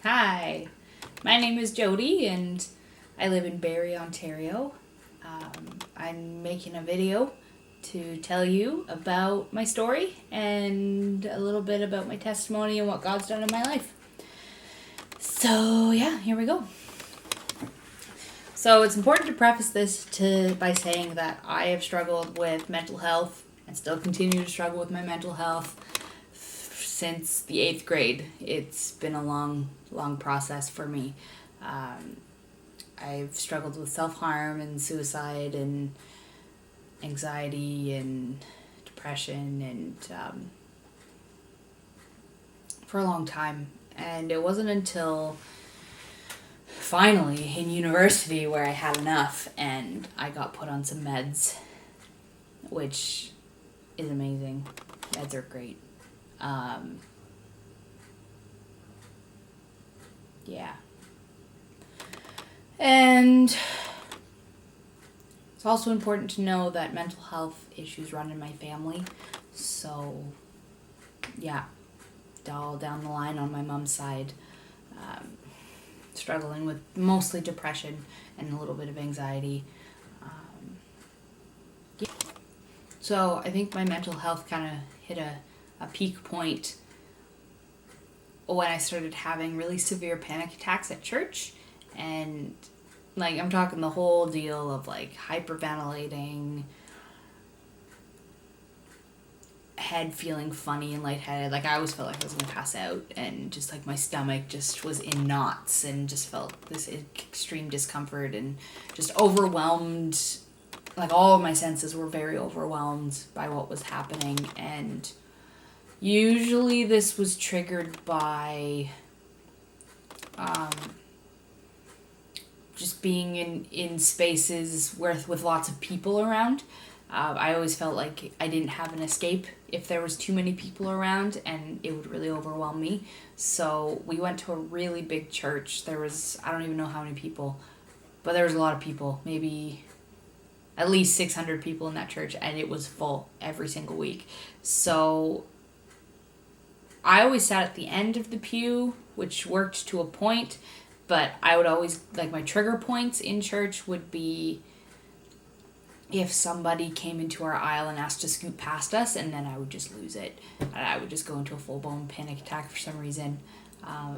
Hi, my name is Jody and I live in Barrie, Ontario. I'm making a video to tell you about my story and a little bit about my testimony and what God's done in my life. So yeah, here we go. So it's important to preface this by saying that I have struggled with mental health and still continue to struggle with my mental health since the 8th grade. It's been a long process for me. I've struggled with self-harm and suicide and anxiety and depression and for a long time. And it wasn't until finally in university where I had enough and I got put on some meds, which is amazing. Meds are great. Yeah. And it's also important to know that mental health issues run in my family. So, yeah, all down the line on my mom's side, struggling with mostly depression and a little bit of anxiety. Yeah. So I think my mental health kind of hit a peak point when I started having really severe panic attacks at church. And like, I'm talking the whole deal of like hyperventilating, head feeling funny and lightheaded. Like, I always felt like I was gonna pass out, and just like my stomach just was in knots and just felt this extreme discomfort and just overwhelmed. Like, all of my senses were very overwhelmed by what was happening. And usually this was triggered by just being in spaces with lots of people around. I always felt like I didn't have an escape if there was too many people around, and it would really overwhelm me. So we went to a really big church. There was, I don't even know how many people, but there was a lot of people, maybe at least 600 people in that church, and it was full every single week. So I always sat at the end of the pew, which worked to a point, but I would always, like, my trigger points in church would be if somebody came into our aisle and asked to scoot past us, and then I would just lose it. I would just go into a full-blown panic attack for some reason.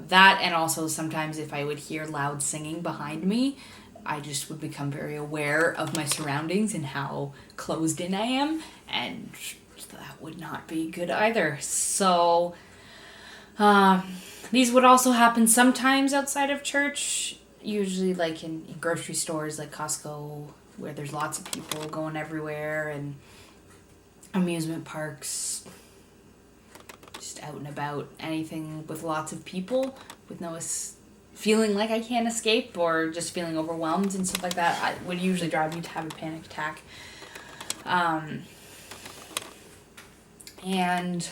That, and also sometimes if I would hear loud singing behind me, I just would become very aware of my surroundings and how closed in I am, and that would not be good either. So these would also happen sometimes outside of church, usually like in grocery stores like Costco, where there's lots of people going everywhere, and amusement parks, just out and about, anything with lots of people, with no feeling like I can't escape, or just feeling overwhelmed and stuff like that, would usually drive me to have a panic attack. And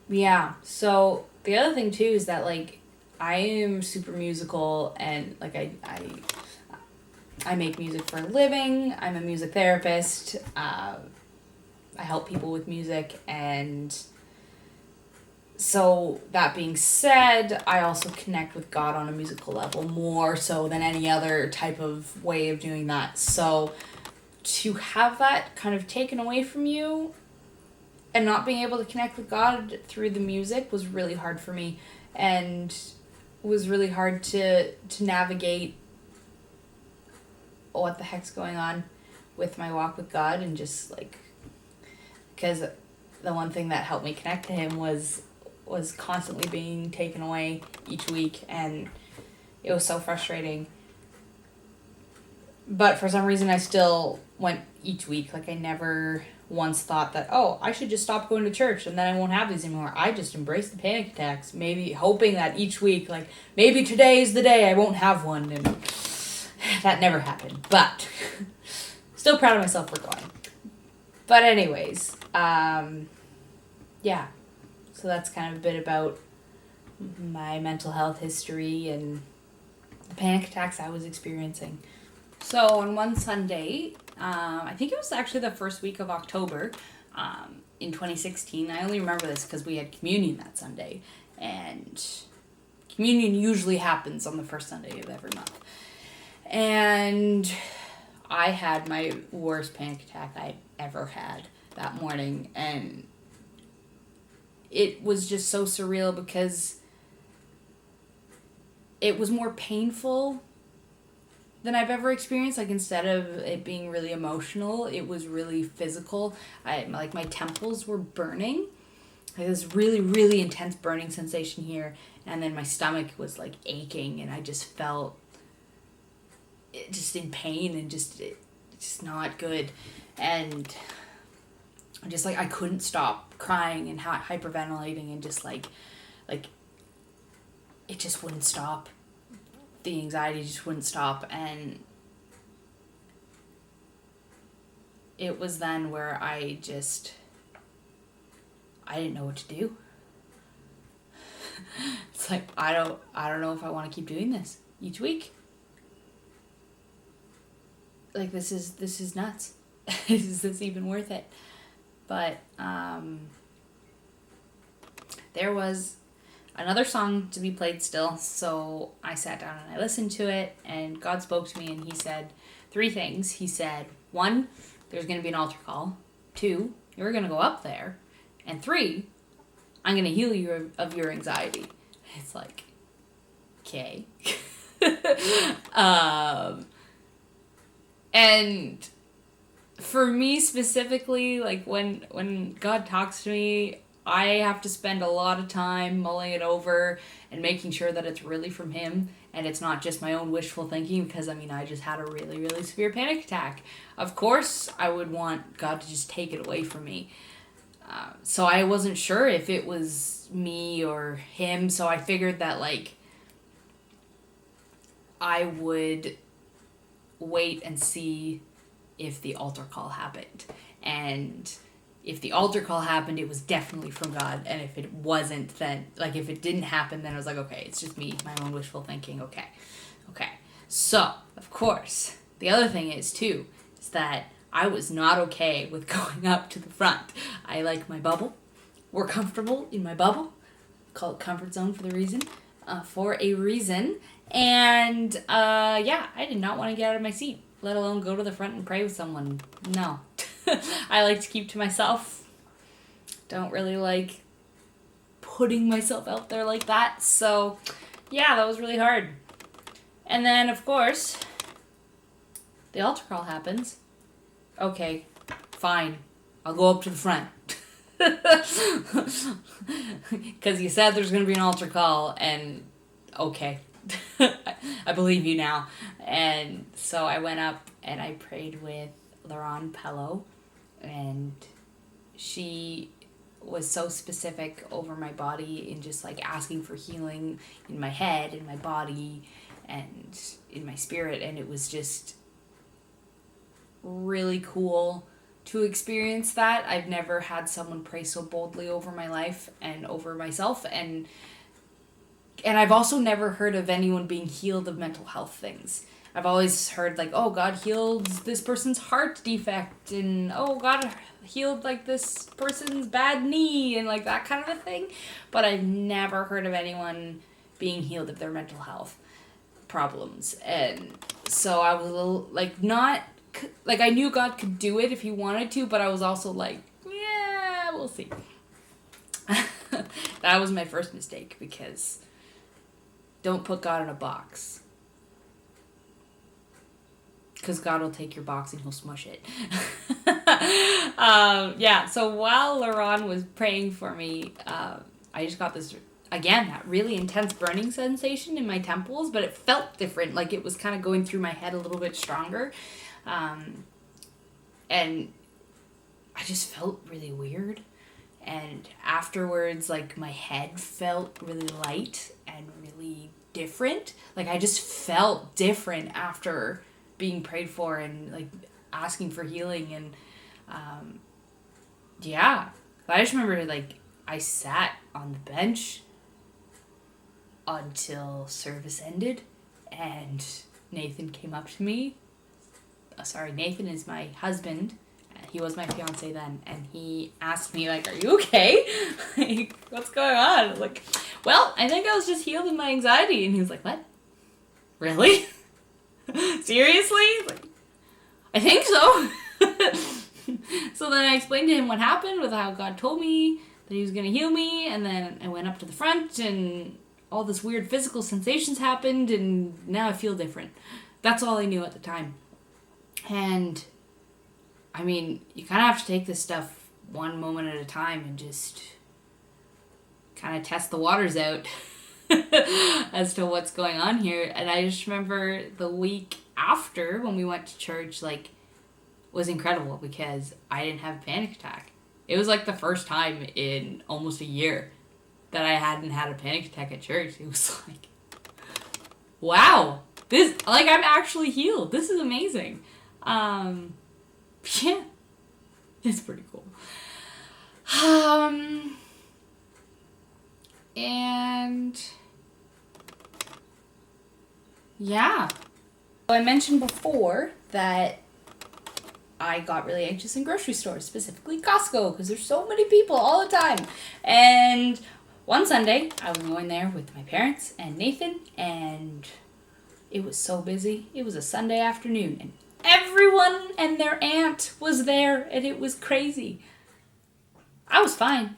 yeah, so the other thing too is that, like, I am super musical, and like I make music for a living. I'm a music therapist. I help people with music, and so that being said, I also connect with God on a musical level more so than any other type of way of doing that. So to have that kind of taken away from you and not being able to connect with God through the music was really hard for me, and was really hard to navigate what the heck's going on with my walk with God. And just like, because the one thing that helped me connect to him was constantly being taken away each week, and it was so frustrating. But for some reason I still went each week. Like, I never once thought that, oh, I should just stop going to church and then I won't have these anymore. I just embraced the panic attacks, maybe hoping that each week, like, maybe today is the day I won't have one, and that never happened. But still proud of myself for going. But anyways, yeah. So that's kind of a bit about my mental health history and the panic attacks I was experiencing. So on one Sunday, I think it was actually the first week of October, in 2016, I only remember this because we had communion that Sunday, and communion usually happens on the first Sunday of every month. And I had my worst panic attack I ever had that morning, and it was just so surreal because it was more painful than I've ever experienced. Like, instead of it being really emotional, it was really physical. My temples were burning. Like, this really, really intense burning sensation here, and then my stomach was like aching, and I just felt just in pain and just not good. And just like I couldn't stop crying and hyperventilating, and just like it just wouldn't stop. The anxiety just wouldn't stop, and it was then where I didn't know what to do. It's like I don't know if I want to keep doing this each week. Like, this is nuts. Is this even worth it? But there was another song to be played still, so I sat down and I listened to it, and God spoke to me, and he said 3 things. He said, 1, there's going to be an altar call. 2, you're going to go up there. And 3, I'm going to heal you of your anxiety. It's like, okay. And for me specifically, like, when God talks to me, I have to spend a lot of time mulling it over and making sure that it's really from him and it's not just my own wishful thinking, because I just had a really, really severe panic attack. Of course, I would want God to just take it away from me. So I wasn't sure if it was me or him, so I figured that, like, I would wait and see if the altar call happened. And if the altar call happened, it was definitely from God. And if it wasn't, then, like, if it didn't happen, then I was like, okay, it's just me, my own wishful thinking. Okay. So, of course, the other thing is that I was not okay with going up to the front. I like my bubble. We're comfortable in my bubble. Call it comfort zone for a reason. And, I did not want to get out of my seat, let alone go to the front and pray with someone. No. I like to keep to myself. Don't really like putting myself out there like that. So, yeah, that was really hard. And then, of course, the altar call happens. Okay, fine. I'll go up to the front. Because you said there's going to be an altar call, and okay. I believe you now. And so I went up and I prayed with Laurent Pello, and she was so specific over my body in just like asking for healing in my head, in my body, and in my spirit. And it was just really cool to experience that. I've never had someone pray so boldly over my life and over myself, and I've also never heard of anyone being healed of mental health things. I've always heard, like, oh, God healed this person's heart defect, and oh, God healed, like, this person's bad knee, and, like, that kind of a thing. But I've never heard of anyone being healed of their mental health problems. And so I was a little, like, not, like, I knew God could do it if he wanted to, but I was also like, yeah, we'll see. That was my first mistake, because don't put God in a box. Because God will take your box and he'll smush it. So while Laurent was praying for me, I just got this, again, that really intense burning sensation in my temples, but it felt different. Like, it was kind of going through my head a little bit stronger. And I just felt really weird. And afterwards, like, my head felt really light and really different. Like, I just felt different after being prayed for and, like, asking for healing. And I just remember, like, I sat on the bench until service ended, and Nathan came up to me. Nathan is my husband. he was my fiance then, and he asked me, like, are you okay? Like, what's going on? I was like, well, I think I was just healed in my anxiety. And he was like, what? Really? Seriously? Like, I think so. So then I explained to him what happened with how God told me that he was going to heal me, and then I went up to the front, and all this weird physical sensations happened, and now I feel different. That's all I knew at the time. And, I mean, you kind of have to take this stuff one moment at a time and just kind of test the waters out as to what's going on here. And I just remember the week after when we went to church, like, was incredible because I didn't have a panic attack. It was like the first time in almost a year that I hadn't had a panic attack at church. It was like, wow, this, like, I'm actually healed. This is amazing. Yeah, it's pretty cool. And yeah. So I mentioned before that I got really anxious in grocery stores, specifically Costco, because there's so many people all the time. And one Sunday, I was going there with my parents and Nathan, and it was so busy. It was a Sunday afternoon, and everyone and their aunt was there, and it was crazy. I was fine.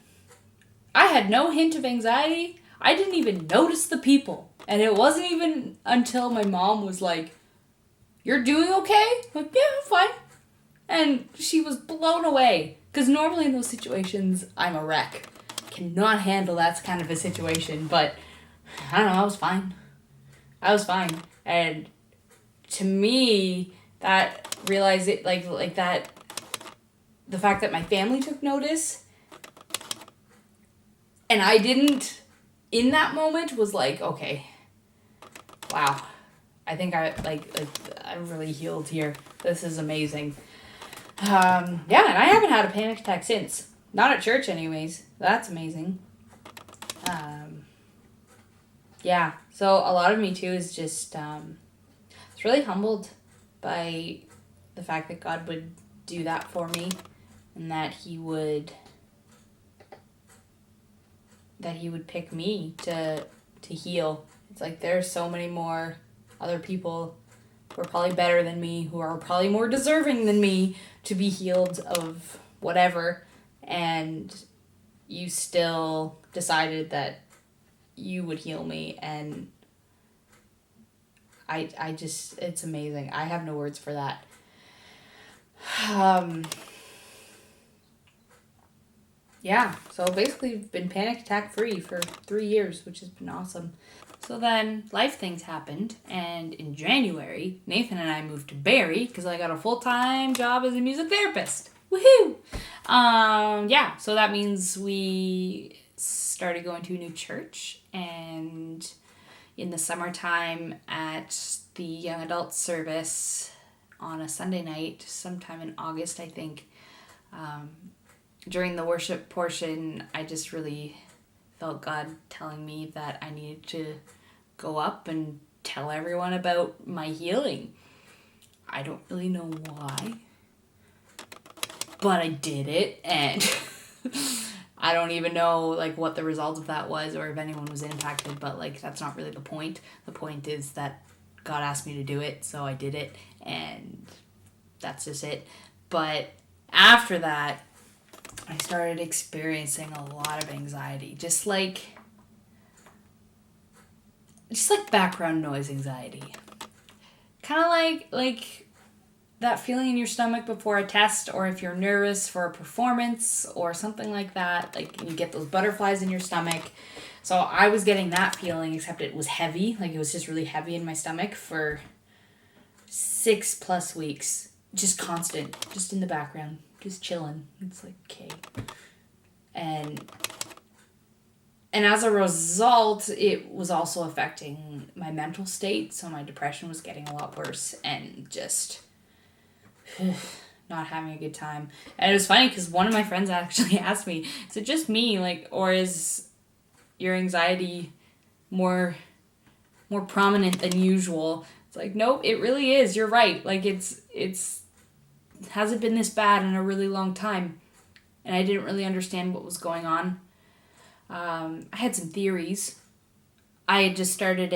I had no hint of anxiety. I didn't even notice the people. And it wasn't even until my mom was like, you're doing okay? I'm like, yeah, I'm fine. And she was blown away. Because normally in those situations, I'm a wreck. Cannot handle that kind of a situation. But, I don't know, I was fine. I was fine. And to me, that realized it, like that, the fact that my family took notice and I didn't in that moment was like, okay, wow, I think I'm really healed here. This is amazing. Yeah, and I haven't had a panic attack since. Not at church anyways. That's amazing. Yeah, so a lot of me too is just, it's really humbled by the fact that God would do that for me and that he would pick me to heal. It's like there's so many more other people who are probably better than me, who are probably more deserving than me to be healed of whatever, and you still decided that you would heal me, and I just, it's amazing. I have no words for that. Yeah, so basically been panic attack free for 3 years, which has been awesome. So then life things happened, and in January, Nathan and I moved to Barrie because I got a full-time job as a music therapist. Woohoo! Yeah, so that means we started going to a new church, and in the summertime at the young adult service on a Sunday night, sometime in August, I think, during the worship portion, I just really felt God telling me that I needed to go up and tell everyone about my healing. I don't really know why, but I did it, and I don't even know like what the result of that was or if anyone was impacted, but like that's not really the point. The point is that God asked me to do it, so I did it, and that's just it. But after that, I started experiencing a lot of anxiety, just like background noise anxiety. Kind of like that feeling in your stomach before a test, or if you're nervous for a performance or something like that, like you get those butterflies in your stomach. So I was getting that feeling, except it was heavy, like it was just really heavy in my stomach for 6+ weeks, just constant, just in the background, just chilling. It's like, okay. And as a result, it was also affecting my mental state, so my depression was getting a lot worse, and just not having a good time. And it was funny because one of my friends actually asked me, is it just me, like, or is your anxiety more prominent than usual? It's like, nope, it really is. You're right. Like, it's hasn't been this bad in a really long time. And I didn't really understand what was going on. I had some theories. I had just started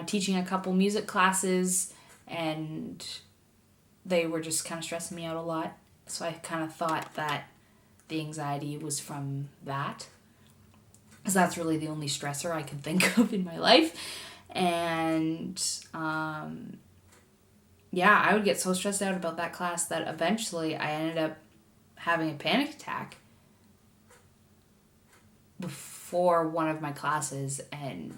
teaching a couple music classes, and they were just kind of stressing me out a lot. So I kind of thought that the anxiety was from that, because that's really the only stressor I could think of in my life. And I would get so stressed out about that class that eventually I ended up having a panic attack before one of my classes, and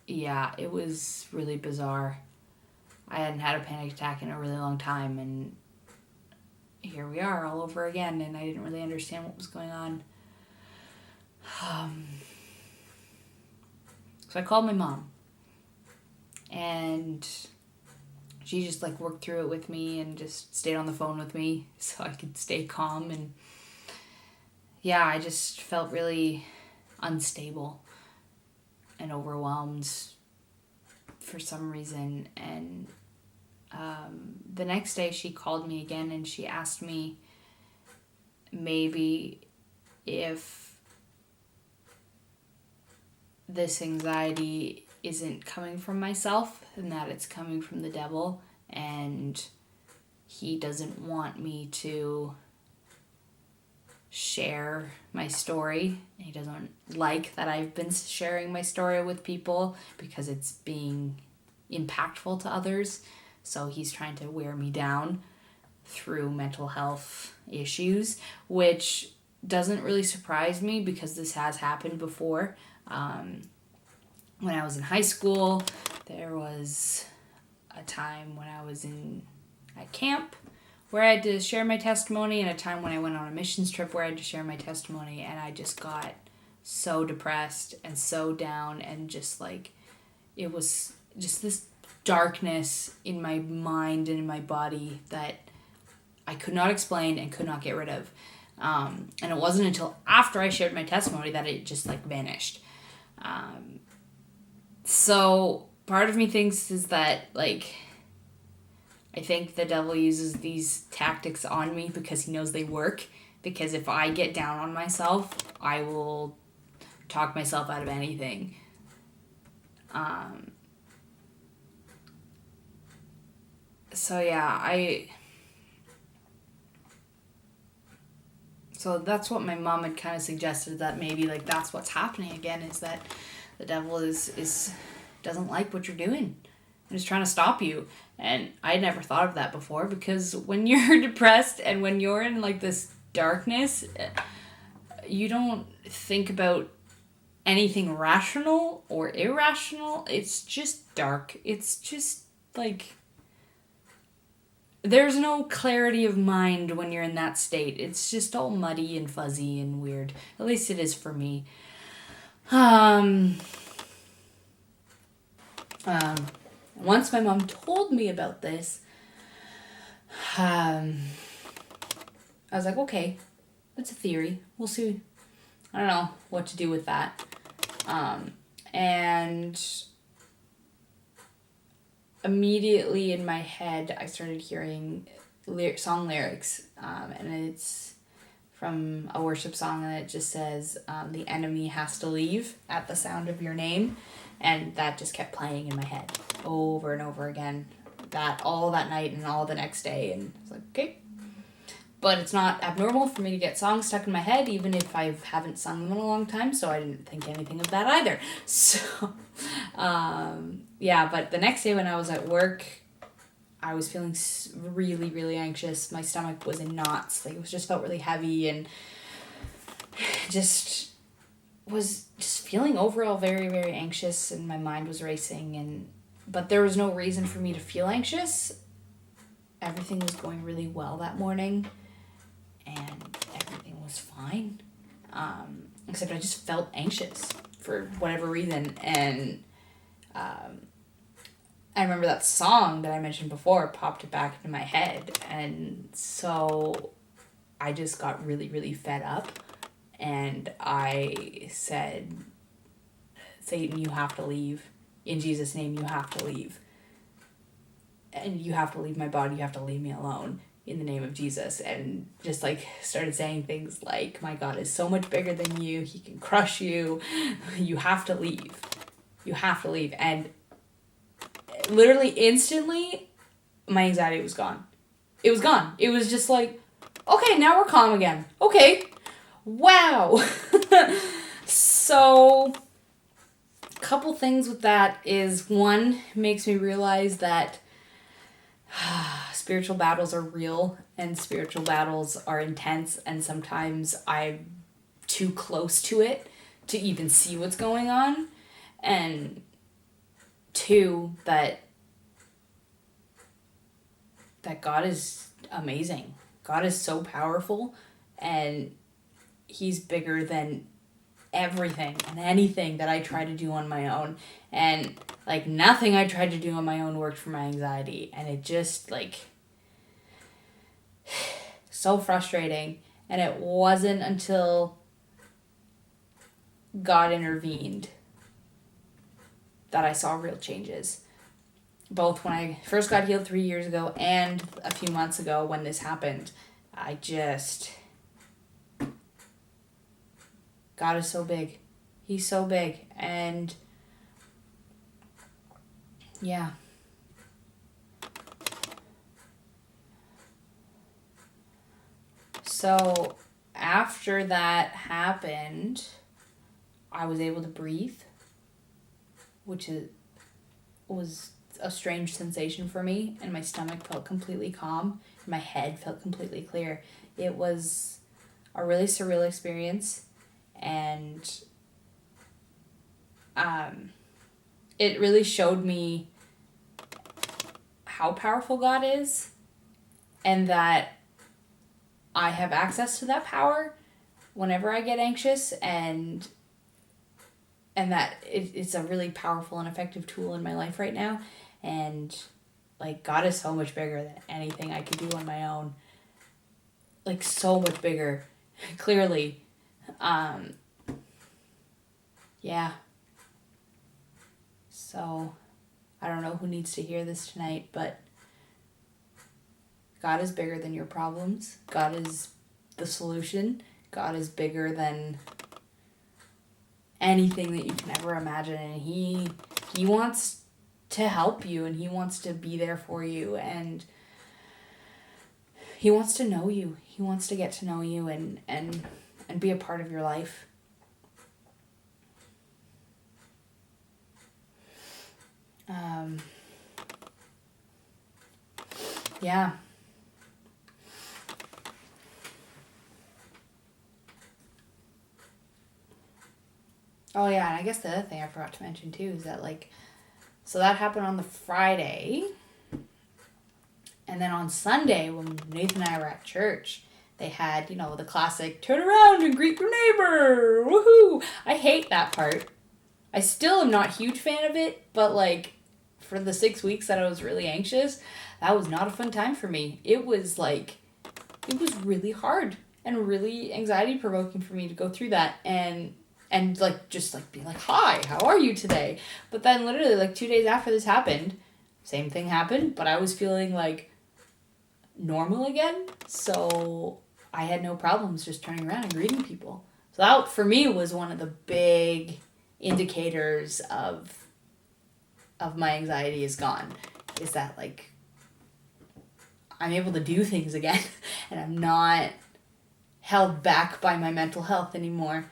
it was really bizarre. I hadn't had a panic attack in a really long time, and here we are all over again, and I didn't really understand what was going on. So I called my mom, and she just worked through it with me and just stayed on the phone with me so I could stay calm. And I just felt really unstable and overwhelmed for some reason. And the next day she called me again, and she asked me maybe if this anxiety isn't coming from myself and that it's coming from the devil, and he doesn't want me to share my story. He doesn't like that I've been sharing my story with people because it's being impactful to others. So he's trying to wear me down through mental health issues, which doesn't really surprise me because this has happened before. When I was in high school, there was a time when I was at camp where I had to share my testimony, and a time when I went on a missions trip where I had to share my testimony, and I just got so depressed and so down, and just it was just this darkness in my mind and in my body that I could not explain and could not get rid of. And it wasn't until after I shared my testimony that it just vanished. So part of me thinks is that I think the devil uses these tactics on me because he knows they work. Because if I get down on myself, I will talk myself out of anything. So that's what my mom had kind of suggested, that maybe that's what's happening again, is that the devil is doesn't like what you're doing and is trying to stop you. And I never thought of that before, because when you're depressed and when you're in this darkness, you don't think about anything rational or irrational. It's just dark. It's just there's no clarity of mind when you're in that state. It's just all muddy and fuzzy and weird. At least it is for me. Once my mom told me about this, I was like, okay, that's a theory. We'll see. I don't know what to do with that. And immediately in my head, I started hearing song lyrics, and it's from a worship song, and it just says, the enemy has to leave at the sound of your name. And that just kept playing in my head over and over again, all that night and all the next day. And I was like, okay. But it's not abnormal for me to get songs stuck in my head, even if I haven't sung them in a long time, so I didn't think anything of that either. So, but the next day when I was at work, I was feeling really, really anxious. My stomach was in knots. It just felt really heavy, and just was just feeling overall very, very anxious, and my mind was racing, but there was no reason for me to feel anxious. Everything was going really well that morning, and everything was fine, except I just felt anxious for whatever reason. And I remember that song that I mentioned before popped back into my head, and so I just got really, really fed up, and I said, Satan, you have to leave. In Jesus' name, you have to leave. and you have to leave my body, you have to leave me alone in the name of Jesus. And just like started saying things like, my God is so much bigger than you, he can crush you, you have to leave, you have to leave. And literally instantly my anxiety was gone. It was gone. It was just like, okay, now we're calm again. Okay, wow. So a couple things with that is, one, makes me realize that spiritual battles are real and spiritual battles are intense, and sometimes I'm too close to it to even see what's going on. And two, that God is amazing. God is so powerful, and he's bigger than everything and anything that I try to do on my own. And like nothing I tried to do on my own worked for my anxiety, and it just like so frustrating. And it wasn't until God intervened that I saw real changes. Both when I first got healed 3 years ago and a few months ago when this happened. God is so big. He's so big. And yeah. So after that happened, I was able to breathe, which was a strange sensation for me, and my stomach felt completely calm, and my head felt completely clear. It was a really surreal experience, and it really showed me how powerful God is, and that I have access to that power whenever I get anxious, and that it's a really powerful and effective tool in my life right now. And like God is so much bigger than anything I could do on my own. Like so much bigger, clearly. Yeah. So I don't know who needs to hear this tonight, but God is bigger than your problems. God is the solution. God is bigger than anything that you can ever imagine, and he wants to help you, and he wants to be there for you, and he wants to know you. He wants to get to know you and be a part of your life. Yeah. Oh yeah, and I guess the other thing I forgot to mention too is that so that happened on the Friday, and then on Sunday when Nathan and I were at church, they had, the classic turn around and greet your neighbor, woohoo! I hate that part. I still am not a huge fan of it, but for the 6 weeks that I was really anxious, that was not a fun time for me. It was really hard and really anxiety provoking for me to go through that, and just be like, hi, how are you today? But then literally 2 days after this happened, same thing happened, but I was feeling normal again. So I had no problems just turning around and greeting people. So that for me was one of the big indicators of my anxiety is gone, is that I'm able to do things again and I'm not held back by my mental health anymore.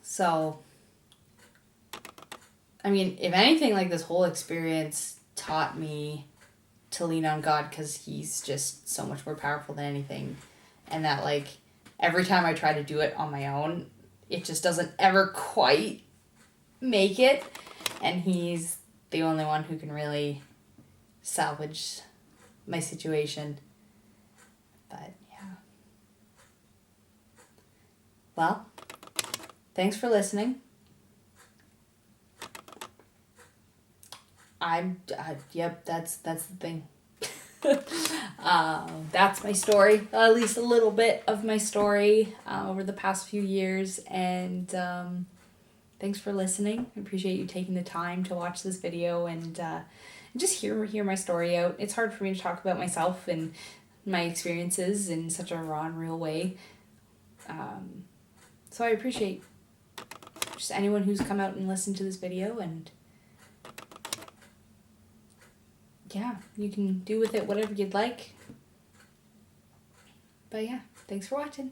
So, I mean, if anything, this whole experience taught me to lean on God, because he's just so much more powerful than anything. And that, every time I try to do it on my own, it just doesn't ever quite make it. And he's the only one who can really salvage my situation. But, yeah. Well, thanks for listening. Yep, that's the thing. That's my story, at least a little bit of my story over the past few years, and thanks for listening. I appreciate you taking the time to watch this video, and and just hear my story out. It's hard for me to talk about myself and my experiences in such a raw and real way. So I appreciate just anyone who's come out and listened to this video, and yeah, you can do with it whatever you'd like. But yeah, thanks for watching.